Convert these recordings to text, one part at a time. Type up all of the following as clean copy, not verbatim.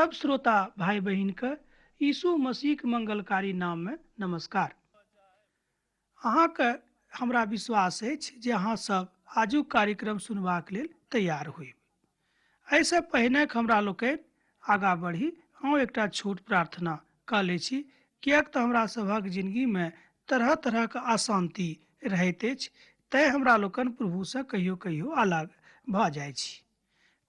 सब श्रोता भाई बहन के यीशु मसीह के मंगलकारी नाम में नमस्कार। अहाँ के हमरा विश्वास अछि जे अहाँ सब आजुक कार्यक्रम सुनबाक लेल तैयार होइब। ऐसे पहिने के हमरा लोकनि आगा बढ़ी हम एकटा छोट प्रार्थना कऽ लै छी, किएक तऽ हमरा सभक जिंदगी में तरह तरह के अशांति रहैत अछि, तैं हमरा लोकनि प्रभु से कहियो कहियो अलग भऽ जाइ छी।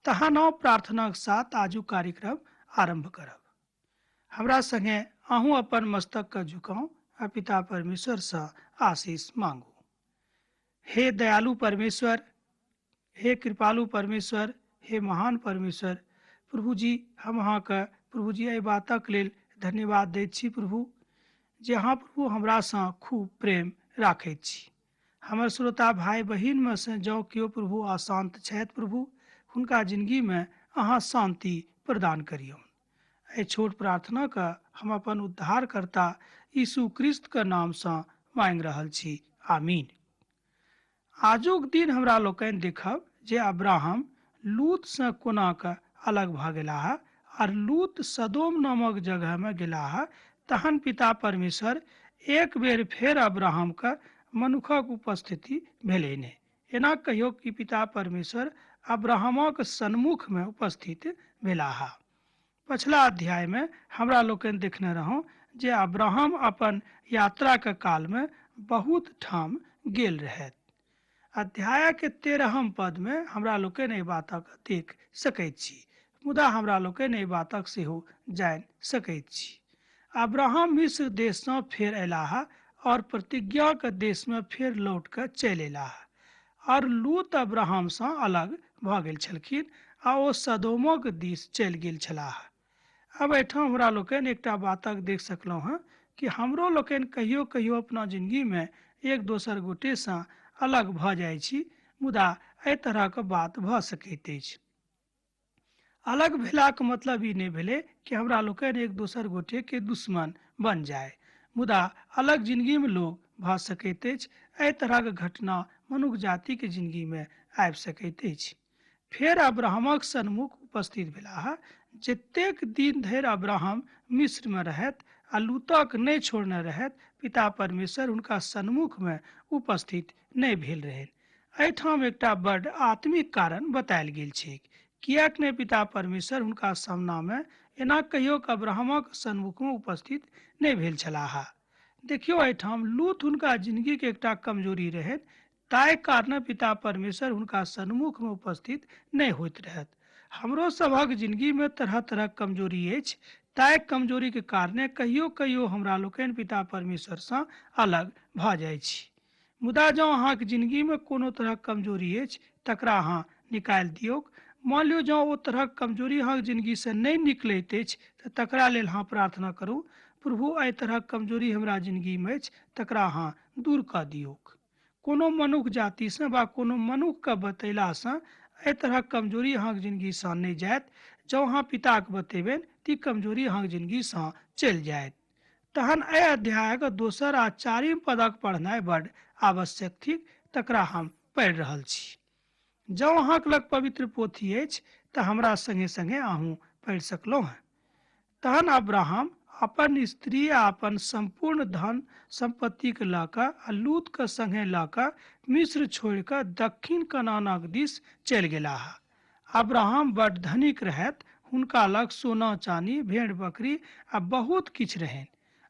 तहन हम प्रार्थना के साथ आजुक कार्यक्रम आरंभ करब। हमरा संगे अहूँ अपन मस्तक के झुकाऊ आ पिता परमेश्वर से आशीष मांगू। हे दयालु परमेश्वर, हे कृपालु परमेश्वर, हे महान परमेश्वर, प्रभु जी हम अहाँ के प्रभु जी एहि बातक लेल धन्यवाद दैत छी प्रभु, जे अहाँ प्रभु हमरा से खूब प्रेम राखैत छी। हमर श्रोता भाई बहिन में से जँ केओ प्रभु अशांत छथि प्रभु, हुनका जिंदगी में अहाँ शांति प्रदान करियौन। एहि छोट प्रार्थना का हम अपन उद्धारकर्ता यीशु क्रिस्त के नाम से मांग रहल छी, आमीन। आजुक दिन हमरा लोकनि देखब जे अब्राहम लूत से कोना के अलग भऽ गेलाह और लूत सदोम नामक जगह में गेलाह। तहन पिता परमेश्वर एक बेर फेर अब्राहम के मनुखक उपस्थिति भेलैने। एना कहियो कि पिता परमेश्वर अब्राहमक सन्मुख में उपस्थित भेलाह। पछला अध्याय में हमरा लोकनि देखने रहौं जे अब्राहम अपन यात्रा के काल में बहुत ठाम गेल रहथि। अध्याय के 13 पद में हमरा लोकनि एहि बातक देख सकैत छी, मुदा हमरा लोकनि एहि बातक सेहो जानि सकैत छी। अब्राहम मिस्र देश से फेर अयलाह और प्रतिज्ञा के देश में फेर लौट कऽ चलि अयलाह। और लूत अब्राहम से अलग भऽ गेल छलखिन आ ओ सदोमक दिस चलि गेल छलाह। अब एहिठाम हमरा लोकनि एकटा बातक देख सकलहुँ हैं कि हमरो लोकनि कहियो कहियो अपना जिंदगी में एक दोसर गोटे से अलग भऽ जाइ छी, मुदा एहि तरह के बात भऽ सकैत अछि। अलग भेलाक मतलब ई नहि भेलै कि हमरा लोकनि एक दोसर गोटे के दुश्मन बन जाए, मुदा अलग जिंदगी में लोग भऽ सकैत अछि। एहि तरह के घटना मनुष्य जाति के जिंदगी में आबि सकैत अछि। फेर अब्राहमक सन्मुख उपस्थित भेलाह। जतेक दिन धरि अब्राहम मिस्र में रहत आ लूतक नहि छोड़ने रहत, पिता परमेश्वर हुनका सन्मुख में उपस्थित नहि भेल रहनि। एहिठाम एकटा बड़ आत्मिक कारण बतायल गेल छै, किएक नहि पिता परमेश्वर हुनका सामना में एना कहियो कि अब्राहमक सन्मुख में उपस्थित नहि भेल छलाह। देखियो एहिठाम लूत हुनका जिंदगी के एकटा कमजोरी रहनि, ताहि कारण पिता परमेश्वर हुनका सन्मुख में उपस्थित नहीं होइत रहत। हमरो सभक जिंदगी में तरह तरह कमजोरी अछि, ताहि कमजोरी के कारणे कहियो कहियो हमरा लोकनि पिता परमेश्वर से अलग भऽ जाइ छी। मुदा जँ अहाँके जिंदगी में कोनो तरह कमजोरी अछि तकरा अहाँ निकालि दियौक। मान लियौ जँ ओ तरह कमजोरी अहाँके जिंदगी से नहीं निकलैत अछि तऽ तकरा लेल अहाँ प्रार्थना करू, प्रभु एहि तरह कमजोरी हमरा जिंदगी में अछि तकरा अहाँ दूर कऽ दियौक। कोनो मनुष्य जाति से वा कोनो मनुष्य के बतैला से एहि तरह कमजोरी अहाँके जिंदगी से नहीं जायत। जँ अहाँ पिता के बतेबनि तऽ ई कमजोरी अहाँके जिंदगी से चलि जायत। तहन एहि अध्याय के दोसर आ 4 पदक पढ़नाइ बड़ आवश्यक थिक, तकरा हम पढ़ि रहल छी। जँ अहाँके लग पवित्र पोथी अछि तऽ हमरा संगे संगे अहूँ पढ़ि सकलहुँ हैं। तहन अब्राहम अपन स्त्री आ अपन संपूर्ण धन संपत्ति के लऽ कऽ आ लूत के संगे लऽ कऽ मिस्र छोड़ि कऽ दक्षिण कनानक दिस चलि गेलाह। अब्राहम बड़ धनिक रहथि, हुनका लग सोना चानी भेड़ बकरी आ बहुत किछु रहनि।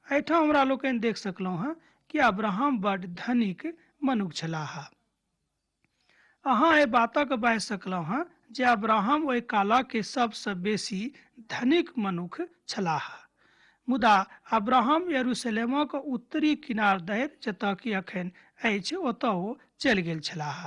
एहिठाम हमरा लोकनि देख सकलहुँ हैं कि अब्राहम बड़ धनिक मनुष्य छलाह। अहाँ एहि बातक बाजि सकलहुँ हैं जे अब्राहम ओहि काल के सबसे बेसी धनिक मनुष्य छलाह। मुदा अब्राहम यरूशलेमक उत्तरी किनार धरि जतऽ कि अखन अछि ओतऽ ओ चलि गेल छलाह।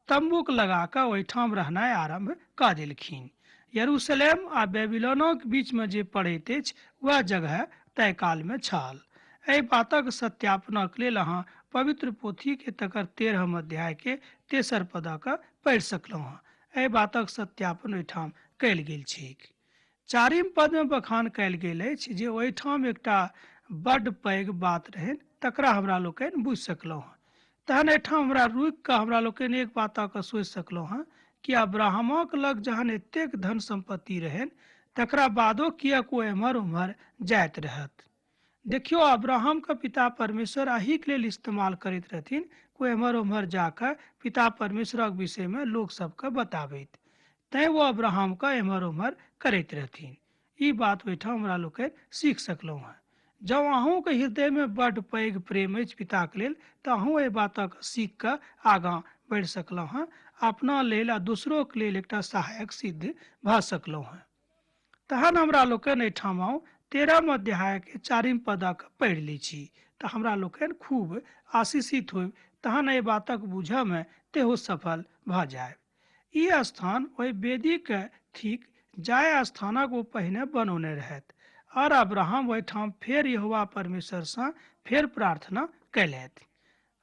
तम्बूक लगा कऽ ओहिठाम रहनाइ आरंभ कऽ देलखिन। यरूशलेम आ बेबीलोनक बीच में जे पड़ैत अछि वह जगह तय काल में छल। एहि बातक सत्यापनक लेल अहाँ पवित्र पोथी के तकर 13 अध्याय के 3 पदक पढ़ि सकलहुँ हैं। एहि बातक सत्यापन ओहिठाम कयल गेल छैक। 4 पद में बखान कयल गेल अछि जे ओहिठाम एकटा बड़ पैघ बात रहनि, तकरा हमरा लोकनि बुझि सकलहुँ हैं। तहन एहिठाम हमरा रुकि कऽ हमरा लोकनि एक बातक सोचि सकलहुँ हैं कि अब्राहमक लग जहन एतेक धन संपत्ति रहनि तकरा बादो किएक ओ एम्हर उम्हर जाइत रहत। देखियो अब्राहम का पिता परमेश्वर अही के लेल इस्तेमाल करैत रहथिन को एम्हर उम्हर जाकर पिता परमेश्वरक विषय में लोग सबके बताबैत। तैं वो अब्राहम का एम्हर उम्हर करैत रहथिन। ई बात ओहिठाम हमरा लोग सीख सकलहुँ हैं। जब अहूँ के हृदय में बड़ पैघ प्रेम अछि पिता के लेल तऽ अहूँ एहि बातक सीख कऽ आगाँ बढ़ि सकलहुँ हैं, अपना लेल आ दोसरो के लेल एकटा सहायक सिद्ध भऽ सकलहुँ हैं। तहन हमरा लोकनि एहिठाम 13 अध्याय के 4 पदक पढ़ि लै छी तऽ हमरा लोकनि खूब आशीषित होब, तहन एहि बातक बुझऽ में तेहो सफल भऽ जायब। ई स्थान ओहि वेदी के थिक जाय स्थानक ओ पहिने बनौने रहथि और अब्राहम ओहिठाम फेर यहोवा परमेश्वर सँ फेर प्रार्थना कयलथि।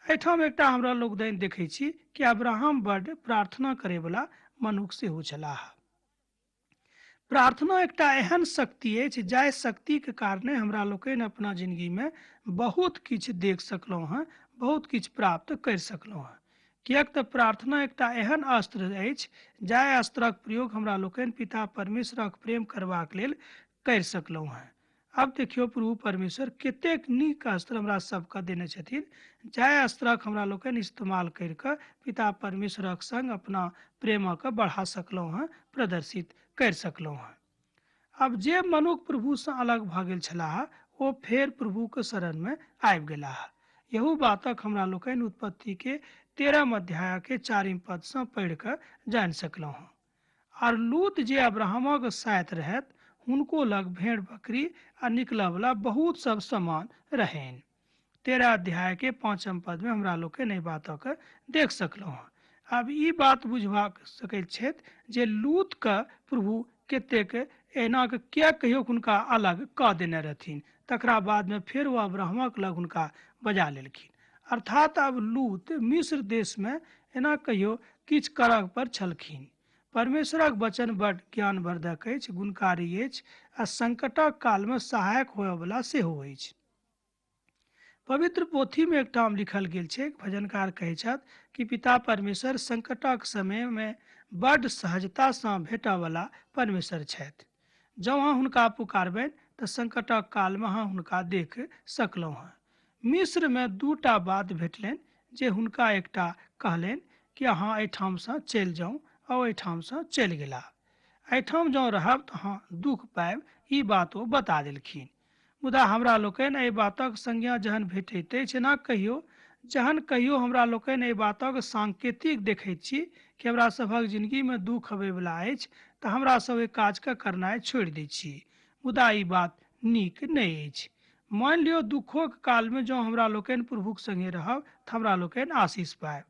एहिठाम एकटा हमरा लोग देखै छी कि अब्राहम बड़ प्रार्थना करे वाला मनुष्य सेहो छलाह। प्रार्थना एकटा एहन शक्ति अछि जाहि शक्ति के कारणे हमरा लोकनि अपना जिंदगी में बहुत किछु देख सकलहुँ हैं, बहुत किछु प्राप्त कर सकलहुँ हैं। किएक तऽ प्रार्थना एकटा एहन अस्त्र अछि जाहि अस्त्रक प्रयोग हमरा लोकनि पिता परमेश्वरक प्रेम करबाक लेल कर सकलहुँ हैं। अब देखियो प्रभु परमेश्वर कतेक नीक अस्त्र हमरा सबके देने छथिन, जाहि अस्त्रक हमरा लोकनि इस्तेमाल करके पिता परमेश्वरक संग अपना प्रेमक बढ़ा सकलहुँ हैं, प्रदर्शित कर सकलहुँ हैं। अब जे मनुष्य प्रभु से अलग भऽ गेल छलाह ओ फेर प्रभु के शरण में आबि गेलाह। यहू बातक हमरा लोकनि उत्पत्ति के 13 अध्याय के 4 पद से पढ़ि कऽ जानि सकलहुँ हैं। और लूत जे अब्राहमक साथ रहत हुनको लग भेड़ बकरी आ निकलऽ वाला बहुत सब सामान रहेन। 13 अध्याय के 5 पद में हमरा लोकनि एहि बातक देख सकलहुँ हैं। अब ई बात बुझबा सकैत छथि जे लूत के प्रभु कतेक एना के क्या कहियो हुनका अलग कऽ देने रहथिन, तकरा बाद में फेर वो अब्राहमक लग हुनका बजा लेलखिन। अर्थात अब लूत मिस्र देश में एना कहियो किछु करऽ पर छलखिन। परमेश्वरक वचन बड़ ज्ञानवर्धक अछि, गुणकारी अछि आ संकटक काल में सहायक होय वाला सेहो अछि। पवित्र पोथी में एक ठाम लिखल गेल छै, भजनकार कहै छथि कि पिता परमेश्वर संकटक समय में बड़ सहजता से भेटऽ वाला परमेश्वर छथि। जब अहाँ हुनका पुकारबनि तऽ संकटक काल में अहाँ हुनका देख सकलहुँ हैं। मिस्र में 2टा बात भेटलनि जे हुनका एकटा कहलनि कि अहाँ एहिठाम से चलि जाउ आ ओहिठाम से चलि गेलाह। एहिठाम जँ रहब तऽ अहाँ दुख पायब, ई बात ओ बता देलखिन। मुदा हमरा लोकनि एहि बातक संज्ञा जहन भेटैत अछि ना जहन कहियो हमरा लोकनि एहि बातक सांकेतिक देखैत छी कि हमरा सभक जिंदगी में दुख अबै वाला अछि तऽ हमरा सब एहि काज के करनाइ छोड़ि दै छी। मुदा ई बात नीक नहि अछि। मान लियो दुखों के काल में जो हमरा लोकनि प्रभुक संगे रहब तऽ हमरा लोकनि आशीष पायब।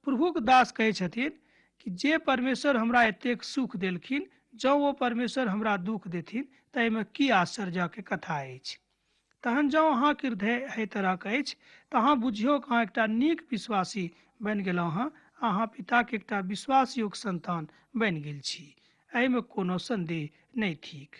प्रभुक दास कहै छथिन कि जे परमेश्वर हमरा एतेक सुख देलखिन, जँ वो परमेश्वर हमरा दुख देथिन तऽ एहिमे की आश्चर्य के कथा अछि। तहन जँ अहाँके हृदय एहि तरहक अछि तऽ अहाँ बुझियौ कि अहाँ एकटा नीक विश्वासी बनि गेलहुँ हँ, अहाँ पिताके एकटा विश्वास योग्य संतान बनि गेल छी। एहिमे कोनो संदेह नहीं थिक।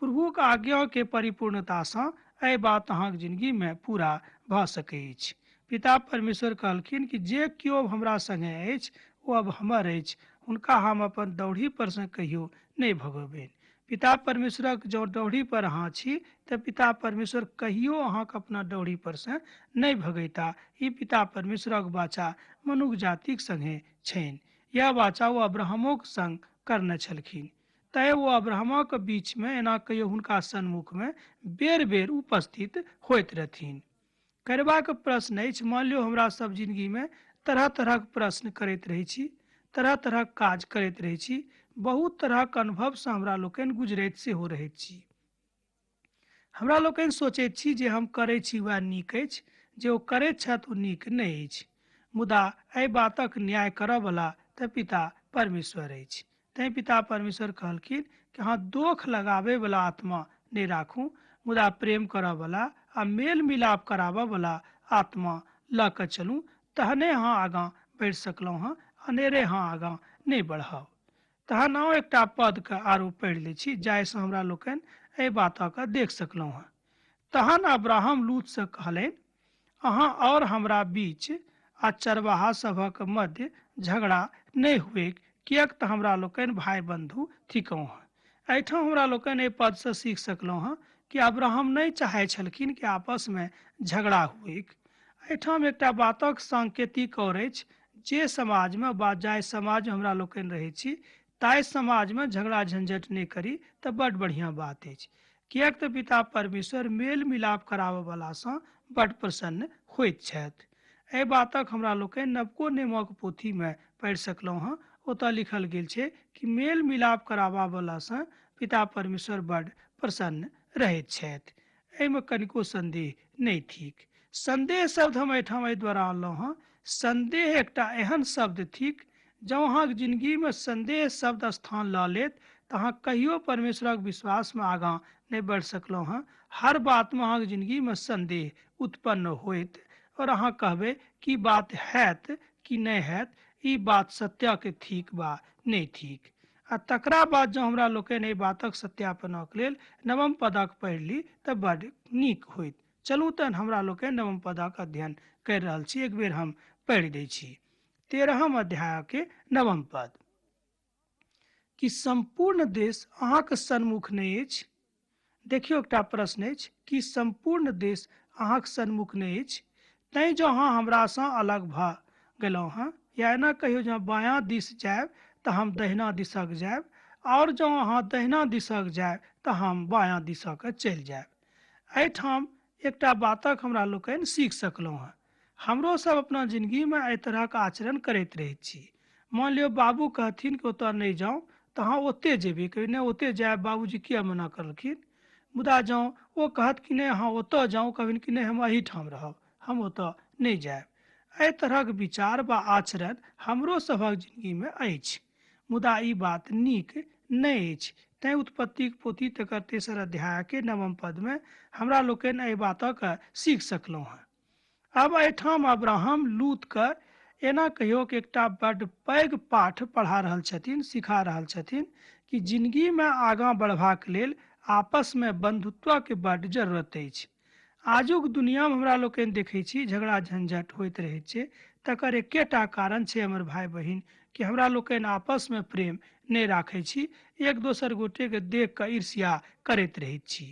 प्रभुक आज्ञा के परिपूर्णता सँ एहि बात अहाँक जिंदगी में पूरा भऽ सकै अछि। पिता परमेश्वर कहलखिन कि जे केओ हमरा संगे अछि ओ अब हमर अछि, हुनका हम अपन दौड़ी पर से कहियो नहीं भगेबनि। पिता परमेश्वरक जो दौड़ी पर अहाँ छी तऽ पिता परमेश्वर कहियो अहाँके अपना दौड़ी पर से नहीं भगैता। ई पिता परमेश्वरक वाचा मनुष्य जातिक संगे छनि। यह वाचा वो अब्राहमोक संग करने छलखिन। तय वो अब्राहमक बीच में एना कहियो हुनका सन्मुख में बेर बेर उपस्थित होइत रहथिन। करबाक प्रश्न अछि, मान लियो हमरा सब जिंदगी में तरह तरह प्रश्न करैत रहै छी, तरह तरह काज करैत रहै छी, बहुत तरहक अनुभव से हमरा लोकनि गुजरैत सेहो रहैत छी। हमरा लोकनि सोचैत छी जे हम करै छी वह नीक अछि, जे ओ करैत छथि ओ नीक नहि अछि। मुदा एहि बातक न्याय करऽ वाला तऽ पिता परमेश्वर अछि। तैं पिता परमेश्वर कहलखिन कि अहाँ दोख लगाबे वाला आत्मा नहीं राखू, मुदा प्रेम करऽ वाला आ मेल मिलाप कराबऽ वाला आत्मा लऽ कऽ चलू, तहने अहाँ आगाँ बढ़ि सकलहुँ हँ, अनेरे अहाँ आगाँ नहीं बढ़ब। तहन हम एकटा पद के आरो पढ़ि लै छी जाहिसँ हमरा लोकनि एहि बातक देख सकलहुँ हँ। तहन अब्राहम लूत से कहलनि, अहाँ और हमरा बीच आ चरवाहा सभक मध्य झगड़ा नहीं हुए, किएक तऽ हमरा लोकनि भाई बंधु थिकहुँ हँ। एहिठाम हमरा लोकनि एहि पदसँ सीख सकलहुँ हँ कि अब्राहम नहि चाहै छलखिन कि आपसमे झगड़ा हुएक। एहिठाम एकटा बातक सांकेतिक आओर अछि जे समाजमे वा जाहि समाजमे हमरा लोकनि रहै छी ताहि समाजमे झगड़ा झंझट नहि करी तऽ बड्ड बढ़िआँ बात अछि। किएक तऽ पिता परमेश्वर मेल मिलाप कराबयवलासँ बड्ड प्रसन्न होइत छथि। एहि बातक हमरा लोकनि नवको नेमक पोथीमे पढ़ि सकलहुँ हँ। ओतय लिखल गेल छै कि मेल मिलाप कराबयवलासँ पिता परमेश्वर बड्ड प्रसन्न रहैत छथि। एहिमे कनिको संदेह नहि थिक। संदेह शब्द हम एहिठाम एहि द्वारा अनलहुँ हँ। संदेह एकटा एहन शब्द थिक जँ अहाँके जिन्दगीमे संदेह शब्द स्थान लऽ लेत तऽ अहाँ कहियो परमेश्वरक विश्वासमे आगाँ नहि बढ़ि सकलहुँ हँ। हर बातमे अहाँके जिन्दगीमे संदेह उत्पन्न होइत और अहाँ कहबै कि बात हैत कि नहि हैत, ई बात सत्यके थिक वा नहि थिक। आ तकरा बाद जँ हमरा लोकनि एहि बातक सत्यापनक लेल नवम पदक पढ़ि ली तऽ बड्ड नीक होइत। चलू तहन हमरा लोकनि नवम पदक अध्ययन करि रहल छी। एक बेर हम पढ़ि दै छी 13 अध्यायके नवम पद कि संपूर्ण देश अहाँके सन्मुख नहि अछि। देखियौ एकटा प्रश्न अछि कि संपूर्ण देश अहाँके सन्मुख नहि अछि, तैँ जँ अहाँ हमरासँ अलग भऽ गेलहुँ हँ, या एना कहियौ जँ बायाँ दिस जायब तऽ हम दहिना दिसक जायब, आओर जँ अहाँ दहिना दिसक जायब तऽ हम बायाँ दिसक चलि जायब। एहिठाम एकटा बातक हमरा लोकनि सीख सकलहुँ हँ। हमरो सब अपना जिन्दगीमे एहि तरहक आचरण करैत रहैत छी। मान लियौ बाबू कहथिन कि ओतऽ नहि जाउ तऽ अहाँ ओते जेबै, कभी नहि ओते जायब, बाबूजी किया मना करलखिन। मुदा जँ ओ कहत कि नहि अहाँ ओतऽ जाउ, कहबिन कि नहि हम एहिठाम रहब, हम ओतऽ नहि जायब। एहि तरहक विचार वा आचरण हमरो सभक जिन्दगीमे अछि, मुदा ई बात नीक नहि अछि। तैँ उत्पत्तिक पोथी तकर 3 अध्यायके 9 पदमे हमरा लोकनि एहि बातक सीख सकलहुँ हँ। अब एहिठाम अब्राहम लूतके एना कहियो कि एकटा बड्ड पैघ पाठ पढ़ा रहल छथिन, सिखा रहल छथिन कि जिन्दगीमे आगाँ बढ़बाक लेल आपसमे बंधुत्वके बड्ड जरूरत अछि। आजुक दुनियामे हमरा लोकनि देखैत छी झगड़ा झंझट होइत रहैत छै। तकर एकेटा कारण छै हमर भाई बहिन कि हमरा लोकनि आपसमे प्रेम नहि राखै छी, एक दोसर गोटेके देख कऽ ईर्ष्या करैत रहैत छी।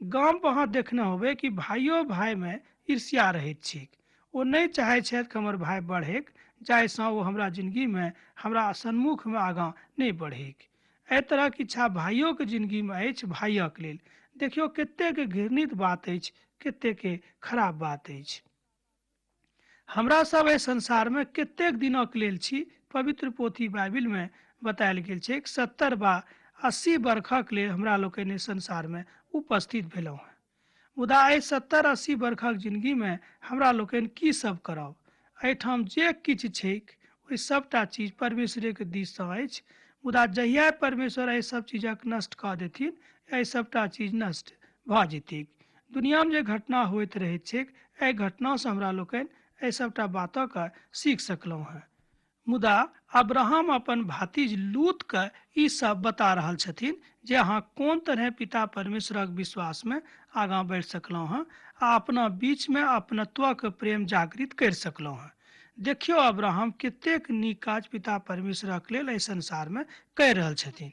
गामपर अहाँ देखने होबै कि भाइयो भाइमे ईर्ष्या रहैत छैक। ओ नहि चाहै छथि कि हमर भाइ बढ़ैक, जाहिसँ ओ हमरा जिन्दगीमे हमरा सन्मुखमे आगाँ नहि बढ़ैक। एहि तरहक इच्छा भाइयोके जिन्दगीमे अछि भाइयक लेल। देखियौ कतेक घृणित बात अछि, कतेक खराब बात अछि। हमरा सब एहि संसारमे कतेक दिनक लेल छी। पवित्र पोथी बाइबिलमे बतायल गेल छै 70 वा 80 वर्षक लेल हमरा लोकनि एहि संसारमे उपस्थित भेलहुँ हैं। मुदा एहि 70-80 वर्षक जिन्दगीमे हमरा लोकनि की सब करब। एहिठाम जे किछु छैक ओहि सभटा चीज परमेश्वरेके दिससँ अछि, मुदा जहिया परमेश्वर एहि सब चीजक नष्ट कऽ देथिन एहि सभटा चीज नष्ट भऽ जेतैक। दुनियामे जे घटना होइत रहैत छैक एहि घटनासँ हमरा लोकनि एहि सभटा बातक सीख सकलहुँ हैं। मुदा अब्राहम अपन भातिज लूतके ई सब बता रहल छथिन जे अहाँ कोन तरह पिता परमेश्वरक विश्वासमे आगाँ बढ़ि सकलहुँ हैं आ अपना बीचमे अपनत्वक प्रेम जागृत करि सकलहुँ हैं। देखियौ अब्राहम कतेक नीक काज पिता परमेश्वरक लेल एहि संसारमे करि रहल छथिन।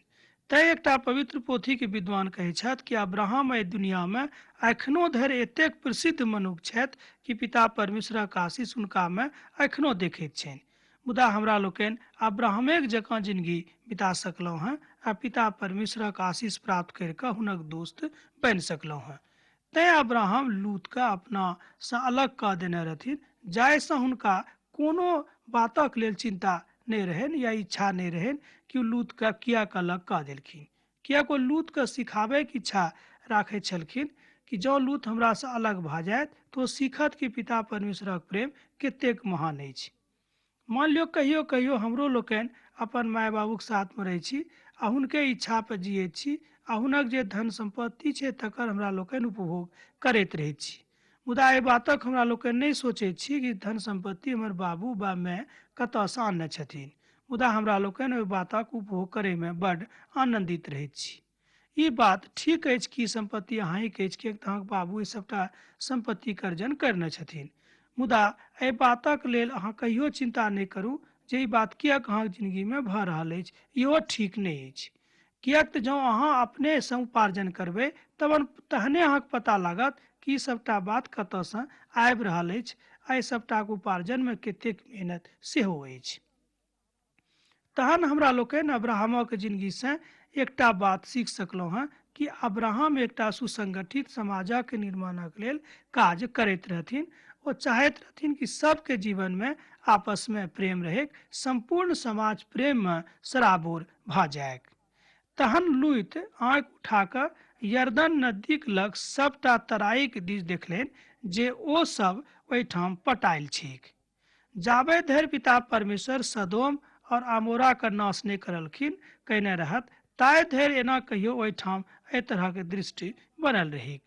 तैँ एकटा पवित्र पोथीके विद्वान कहैत छथि कि अब्राहम एहि दुनियामे एखनो धरि एतेक प्रसिद्ध मनुष्य छथि कि पिता परमेश्वरक आशीष हुनकामे एखनो देखैत छनि। मुदा हमरा लोकनि अब्राहमेक जकाँ जिंदगी बिता सकलहुँ हैं आ पिता परमेश्वरक आशीष प्राप्त करि कऽ हुनक दोस्त बनि सकलहुँ हैं। तैँ अब्राहम लूतके अपनासँ अलग कऽ देने रहथिन, जाहिसँ हुनका कोनो बातक लेल चिंता नहि रहनि या इच्छा नहि रहनि कि ओ लूतके किएक अलग कऽ देलखिन। किएक ओ लूतके सिखाबैके इच्छा राखैत छलखिन कि जँ लूत हमरासँ अलग भऽ जायत तऽ ओ सीखत कि पिता परमेश्वरक प्रेम कतेक महान अछि। मान लियौ कहियो कहियो हमरो लोकनि अपन माय बाबूके साथमे रहै छी आ हुनके इच्छा पर जियै छी आ हुनक जे धन संपत्ति छै तकर हमरा लोकनि उपभोग करैत रहैत छी। मुदा एहि बातक हमरा लोकनि नहि सोचैत छी कि धन संपत्ति हमर बाबू वा माय कतयसँ आनने छथिन। मुदा हमरा लोकनि ओहि बातक उपभोग करैमे बड्ड आनन्दित रहैत छी। ई बात ठीक अछि कि संपत्ति अहाँके अछि, किएक तऽ अहाँके बाबू ई सभटा संपत्तिके अर्जन करने छथिन। मुदा एहि बातक लेल अहाँ कहियो चिंता नहि करू जे ई बात किएक अहाँके जिन्दगीमे भऽ रहल अछि, इहो ठीक नहि अछि। किएक तऽ जँ अहाँ अपने सँ उपार्जन करबै तहने अहाँके पता लागत कि ई सबटा बात कतयसँ आबि रहल अछि, एहि सबटाके उपार्जनमे कतेक मेहनत सेहो अछि। तहन हमरा लोकनि अब्राहमक जिन्दगीसँ एकटा बात सीख सकलहुँ हेँ कि अब्राहम एकटा सुसंगठित समाजक निर्माणक लेल काज करैत रहथिन। ओ चाहैत रहथिन कि सबके जीवनमे आपसमे प्रेम रहैक, संपूर्ण समाज प्रेममे सराबोर भऽ जायक। तहन लुइत आँखि उठा कऽ यरदन नदीक लग सबटा तराईक दिस देखलनि जे ओ सब ओहिठाम पटायल छैक। जाबे धरि पिता परमेश्वर सदोम और अमोरा का नाश नहीं करलखिन कहने रहत, ताय धरि एना कहियो ओहिठाम एहि तरहक दृष्टि बनल रहेक।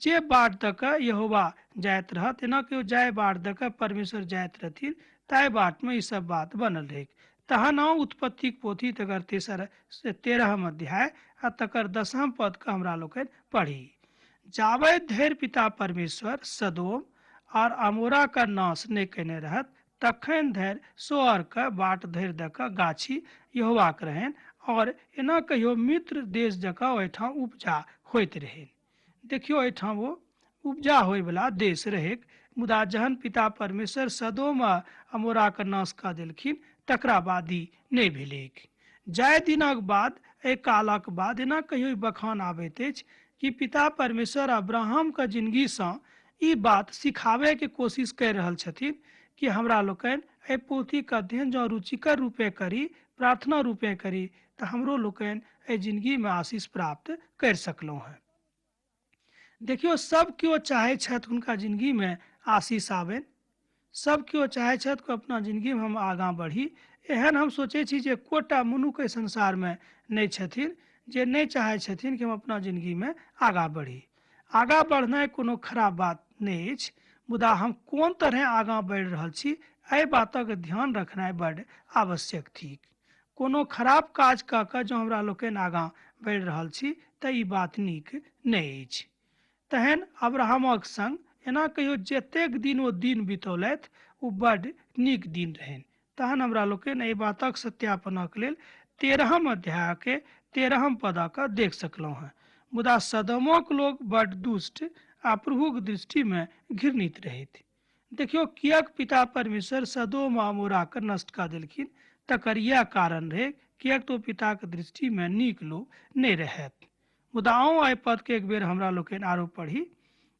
जे बाट दऽ कऽ यहोवा जाइत रहत, एना कहियो जाय बाट दऽ कऽ परमेश्वर जाइत रहथिन, ताय बाटमे ई सब बात बनल रहेक। तहन आउ उत्पत्तिक पोथी तकर 13 अध्याय आ तकर 10 पद के हमरा लोकनि पढ़ी। जाबे धरि पिता परमेश्वर सदोम और अमोरा का नाश नहीं केने रहत, तखन धरि सोअर के बाट धरि दऽ कऽ गाछी यहोवाक रहनि, और एना कहियो मित्र देश जकाँ ओहिठाम उपजा होइत रहनि। देखियो एहिठाम वो उपजा होय वाला देश रहेक। मुदा जहन पिता परमेश्वर सदोम आ अमोरा के नाश कऽ देलखिन, तकरा बाद ई नहि भेलैक। जाय दिनक बाद, एहि कालक बाद एना कहियो ई बखान आबैत अछि कि पिता परमेश्वर अब्राहम के जिंदगीसँ ई बात सिखाबैके कोशिश करि रहल छथिन कि हमरा लोकनि एहि पोथीके अध्ययन जँ रुचिकर रूपे करी, प्रार्थना रूपे करी, तऽ हमरो लोकनि एहि जिंदगीमे आशीष प्राप्त करि सकलहुँ हेँ। देखियो सब केओ चाहै छथि हुनका जिंदगीमे आशीष आबनि, सब केओ चाहै छथि कि अपना जिंदगीमे हम आगाँ बढ़ी। एहन हम सोचै छी जे कोटा मनुख एहि संसारमे नहि छथिन जे नहि चाहै छथिन कि हम अपना जिंदगीमे आगाँ बढ़ी। आगाँ बढ़नाइ कोनो खराब बात नहि अछि, मुदा हम कोन तरह आगाँ बढ़ि रहल छी एहि बातक ध्यान रखनाइ बड्ड आवश्यक थिक। कोनो खराब काज कऽ कऽ जँ हमरा लोकनि आगाँ बढ़ि रहल छी तऽ ई बात नीक नहि अछि। तहन अब्राहमक संग एना कहियो जतेक दिन ओ दिन बितौलथि ओ बड्ड नीक दिन रहनि। तहन हमरा लोकनि एहि बातक सत्यापनक लेल 13 अध्याय के 13 पदक देख सकलहुँ हेँ। मुदा सदोमक लोग बड्ड दुष्ट आ प्रभुक दृष्टिमे घृणित रहथि। देखियो किएक पिता परमेश्वर सदोम आ अमोराके नष्ट कऽ देलखिन, तकर इएह कारण रहै किएक तो पिताके दृष्टिमे नीक लोग नहि रहथि। मुदा आउ एहि पदके एक बेर हमरा लोकनि आरो पढ़ी।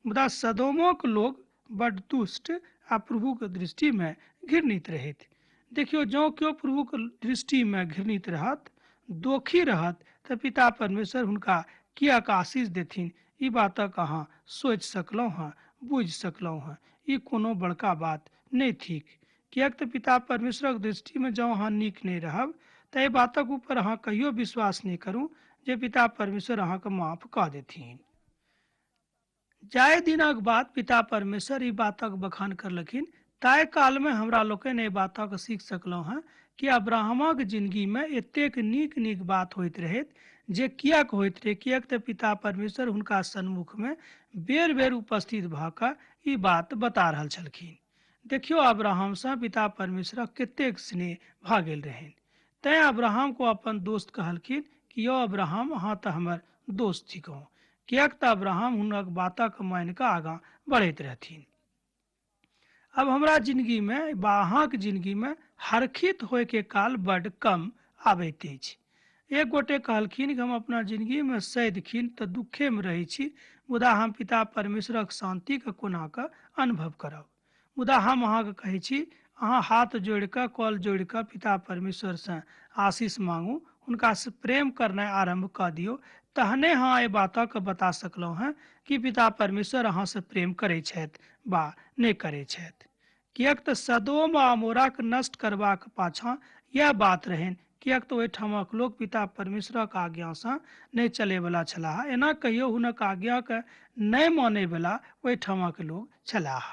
मुदा सदोमक लोग बड्ड दुष्ट आ प्रभुक दृष्टिमे घृणित रहथि। देखियो जँ केओ प्रभुक दृष्टिमे घृणित रहत, दोखी रहत, तऽ पिता परमेश्वर हुनका किएक आशीष देथिन, ई बातक अहाँ सोचि सकलहुँ हेँ, बुझि सकलहुँ हेँ। ई कोनो बड़का बात नहि थिक, किएक तऽ पिता परमेश्वरक दृष्टिमे जँ अहाँ नीक नहि रहब तऽ एहि बातक ऊपर अहाँ कहियो विश्वास नहि करू जे पिता परमेश्वर अहाँके माफ कऽ देथिन। जाय दिनक बाद पिता परमेश्वर ई बातक बखान करलखिन, ताहि कालमे हमरा लोकनि एहि बातक सीख सकलहुँ हेँ कि अब्राहमक जिंदगीमे एतेक नीक नीक बात होइत रहैत जे किएक होइत रहै, किएक तऽ पिता परमेश्वर हुनका सन्मुखमे बेर बेर उपस्थित भऽ कऽ ई बात बता रहल छलखिन। देखियो अब्राहमसँ पिता परमेश्वरक कतेक स्नेह भऽ गेल रहनि। तैँ अब्राहम को अपन दोस्त कहलखिन कि यौ अब्राहम, अहाँ तऽ हमर दोस्त थिकहुँ, किएक तऽ अब्राहम हुनक बातक मानि कऽ आगाँ बढ़ैत रहथिन। अब हमरा जिंदगीमे बा अहाँक जिंदगीमे हरखित होयके काल बड्ड कम आबैत अछि। एक गोटे कहलखिन कि हम अपना जिंदगीमे सदिखिन तऽ दुखेमे रहै छी, मुदा हम पिता परमेश्वरक शांतिके कोना कऽ अनुभव करब। मुदा हम अहाँके कहै छी, अहाँ हाथ जोड़ि कऽ कल जोड़ि कऽ पिता परमेश्वरसँ आशीष मांगू, हुनकासँ प्रेम करनाइ आरम्भ कऽ दियौ, तहने अहाँ एहि बातक बता सकलहुँ हेँ कि पिता परमेश्वर अहाँसँ प्रेम करै छथि वा नहि करै छथि। किएक तऽ सदोम आ अमोराके नष्ट करबाक पाछाँ इएह बात रहनि, किएक तऽ ओहिठामक लोक पिता परमेश्वरक आज्ञासँ नहि चलैवला छलाह। एना कहियो हुनक आज्ञाके नहि मानैवला ओहिठामक लोक छलाह।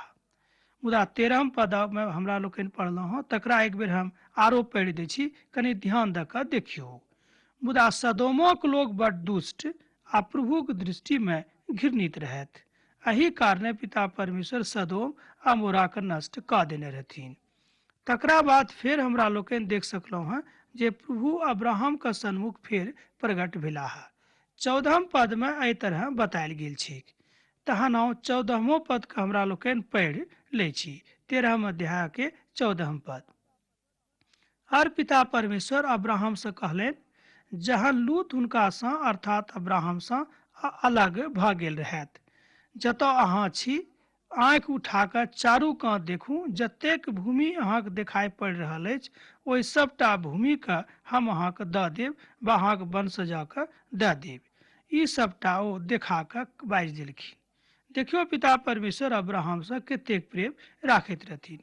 मुदा 13 पदमे हमरा लोकनि पढ़लहुँ हँ, तकरा एक बेर हम आरो पढ़ि दै छी, कनि ध्यान दऽ कऽ देखियौ। मुदा सदोमक लोग बड्ड दुष्ट आ प्रभुक दृष्टिमे घृणित रहथि। एही कारणे पिता परमेश्वर सदोम अमोराके नष्ट कऽ देने रहथिन। तकरा बाद फेर हमरा लोकनि देख सकलहुँ हेँ जे प्रभु अब्राहम का सन्मुख फेर प्रकट भेलाह। 14 पद में एहि तरह बतायल गेल छै। तहन हम 14 पद के हमरा लोकनि पढ़ि लै छी। 13 अध्याय के 14 पद। और पिता परमेश्वर अब्राहम से कहलनि, जहन लूत हुनका सँ अर्थात अब्राहम सँ अलग भ गेल रहैत, जतऽ अहाँ छी, आँखि उठा कऽ चारू कात देखू, जतेक भूमि अहाँके देखाई पड़ि रहल अछि, ओहि सबटा भूमिके हम अहाँके दऽ देब वा अहाँके वंशजके दऽ देब। ई सबटा ओ देखा कऽ बाजि देलखिन। देखियो पिता परमेश्वर अब्राहम से कतेक प्रेम राखैत रहथिन।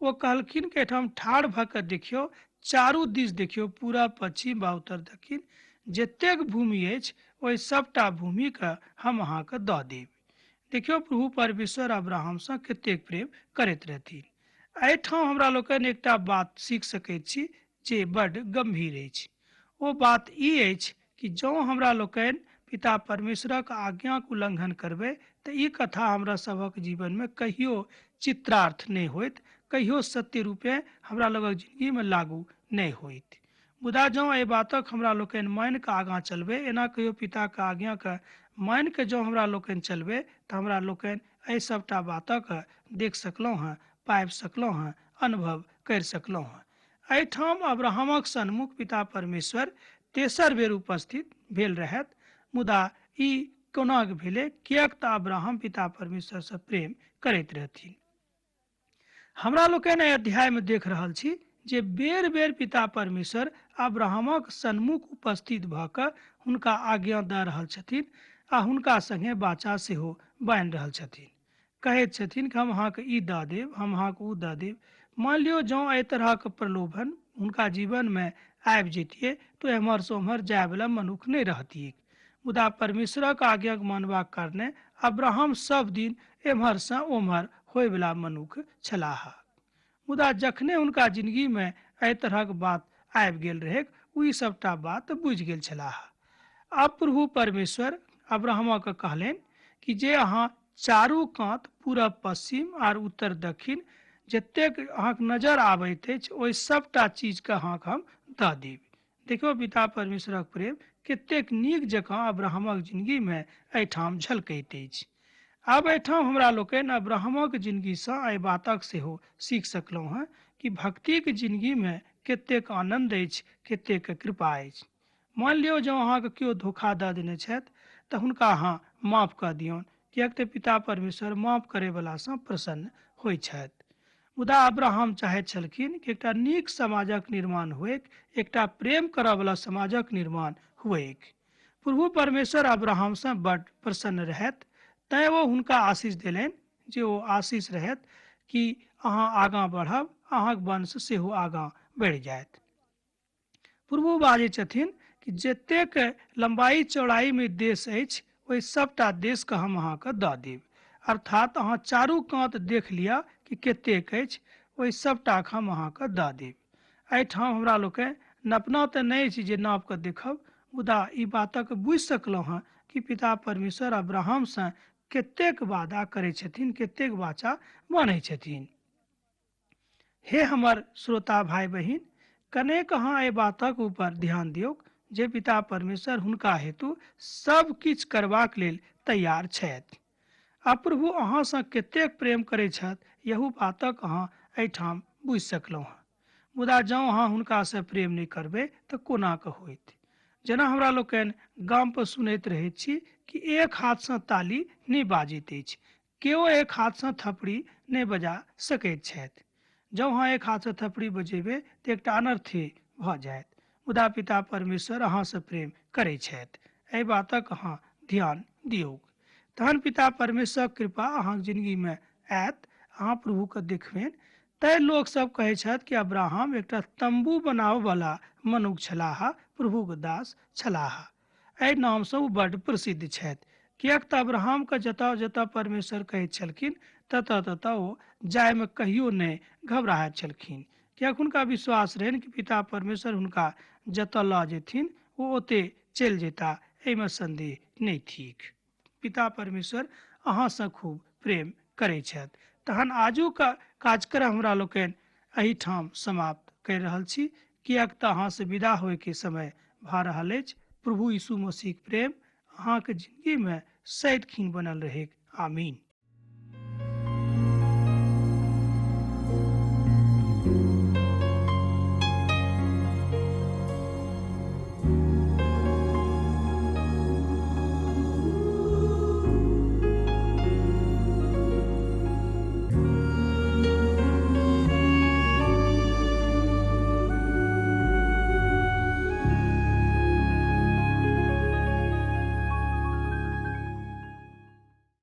ओ कहलखिन कि एहिठाम ठाढ़ भऽ कऽ देखियौ, चारू दिस देखियौ, पूरब पश्चिम वा उत्तर दक्षिण जतेक भूमि अछि, ओहि सबटा भूमिके हम अहाँके दऽ देब। देखियौ प्रभु परमेश्वर अब्राहम से कतेक प्रेम करैत रहथिन। एहिठाम हमरा लोकनि एकटा बात सीख सकैत छी जे बड्ड गंभीर अछि। ओ बात ई अछि कि जँ हमरा लोकनि पिता परमेश्वरक आज्ञाक उल्लंघन करबै तऽ ई कथा हमरा सभक जीवनमे कहियो चित्रार्थ नहि होइत, कहियो सत्य रूपे हमरा लोगक जिंदगीमे लागू नहि होइत। मुदा जँ एहि बातक हमरा लोकनि मानि कऽ आगाँ चलबै, एना कहियो पिताके आज्ञाके मानि कऽ जँ हमरा लोकनि चलबै, तऽ हमरा लोकनि एहि सबटा बातक देख सकलहुँ हेँ, पाबि सकलहुँ हेँ, अनुभव करि सकलहुँ हेँ। एहिठाम अब्राहमक सन्मुख पिता परमेश्वर तेसर बेर उपस्थित भेल रहथि। मुदा ई कोना भेलै? किएक तऽ अब्राहम पिता परमेश्वरसँ प्रेम करैत रहथिन। हमरा लोकनि एहि अध्यायमे देख रहल छी जे बेर बेर पिता परमेश्वर अब्राहमक सन्मुख उपस्थित भऽ कऽ हुनका आज्ञा दऽ रहल छथिन आ हुनका संगे वाचा सेहो बान्हि रहल छथिन। कहैत छथिन कि हम अहाँके ई दऽ देब, हम अहाँके ओ दऽ देब। मान लियौ जँ एहि तरहक प्रलोभन हुनका जीवनमे आबि जैतियै तऽ एम्हरसँ ओम्हर जायवला मनुख नहि रहतियै। मुदा परमेश्वरक आज्ञाक मानबाक कारणे अब्राहम सब दिन एम्हरसँ ओम्हर होयवला मनुख छलाह। मुदा जखने हुनका जिंदगीमे एहि तरहक बात आबि गेल रहैक, ओ ई सबटा बात बुझि गेल छलाह। अब प्रभु परमेश्वर अब्राहमके कहलनि कि जे अहाँ चारू कात पूरब पश्चिम आर उत्तर दक्षिण जतेक अहाँके नजर आबैत अछि, ओहि सबटा चीजके अहाँके हम दऽ देब। देखियौ पिता परमेश्वरक प्रेम कतेक नीक जकाँ अब्राहमक जिंदगीमे एहिठाम झलकैत अछि। आब एहिठाम हमरा लोकनि अब्राहमक जिंदगीसँ एहि बातक सेहो सीख सकलहुँ हेँ कि भक्तिक जिंदगीमे कतेक आनन्द अछि, कतेक कृपा अछि। मान लियौ जँ अहाँके केओ धोखा दऽ देने छथि तऽ हुनका अहाँ माफ कऽ दियौन, किएक तऽ पिता परमेश्वर माफ करैवलासँ प्रसन्न होइत छथि। मुदा अब्राहम चाहैत छलखिन कि एकटा नीक समाजक निर्माण हुएक, एकटा प्रेम करयवला समाजक निर्माण हुएक। प्रभु परमेश्वर अब्राहमसँ बड्ड प्रसन्न रहथि, तैँ ओ हुनका आशीष देलनि जे ओ आशीष रहथि कि अहाँ आगाँ बढ़ब, अहाँक वंश सेहो आगाँ बढ़ि जायत। प्रभु बाजै छथिन कि जतेक लंबाई चौड़ाईमे देश अछि, ओहि सबटा देशके हम अहाँके दऽ देब। अर्थात अहाँ चारू कात देख लिअ कि कतेक अछि, ओहि सबटाके हम अहाँके दऽ देब। एहिठाम हमरा लोकनि नपना तऽ नहि अछि जे नाप कऽ देखब, मुदा ई बातक बुझि सकलहुँ हेँ कि पिता परमेश्वर अब्राहमसँ कतेक वादा करै छथिन, कतेक वाचा मानै छथिन। हे हमर श्रोता भाई बहिन, कनेक अहाँ एहि बातक ऊपर ध्यान दियौ जे पिता परमेश्वर हुनका हेतु सब किछु करबाक लेल तैयार छथि। आ प्रभु अहाँसँ कतेक प्रेम करैत छथि, यहू बातक अहाँ एहिठाम बुझि सकलहुँ हेँ। मुदा जँ अहाँ हुनकासँ प्रेम नहि करबै तऽ कोना कऽ होइत? जेना हमरा लोकनि गामपर सुनैत रहैत छी कि एक हाथसँ ताली नहि बाजैत अछि, केओ एक हाथसँ थपड़ी नहि बजा सकैत छथि। जँ अहाँ एक हाथसँ थपड़ी बजेबै तऽ एकटा अनर्थे भऽ जायत। मुदा पिता परमेश्वर अहाँसँ प्रेम करैत छथि, एहि बातक अहाँ ध्यान दियौ। तहन पिता परमेश्वरक कृपा अहाँके जिंदगीमे आयत, अहाँ प्रभुके देखबनि। तैँ लोकसभ कहैत छथि कि अब्राहम एकटा तम्बू बनाबयवला मनुष्य छलाह, प्रभुके दास छलाह। एहि नामसँ ओ बड्ड प्रसिद्ध छथि, किएक तऽ अब्राहमके जतऽ जतऽ परमेश्वर कहैत छलखिन ततऽ ततऽ ओ जायमे कहियो नहि घबराहैत छलखिन, किएक हुनका विश्वास रहनि कि पिता परमेश्वर हुनका जतऽ लऽ जेथिन ओ ओतै चलि जेताह, एहिमे संदेह नहि थिक। पिता परमेश्वर अहाँसँ खूब प्रेम करैत छथि। तहन आजुक कार्यक्रम हमरा लोकनि एहिठाम समाप्त करि रहल छी। किएक तऽ अहाँ से विदा होय के समय भऽ रहल अछि। प्रभु यीशु मसीह के प्रेम अहाँ के जिंदगी में सैद खीन बनल रहेक। आमीन।